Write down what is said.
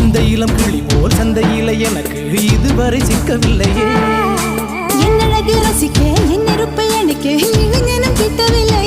இந்த இளம் கிளி போல் சந்தையில எனக்கு இதுவரை சிக்கவில்லையே. என்னழகு ரசிக்க என் நெருப்பை எனக்கு இளைஞனும் கிட்டவில்லை.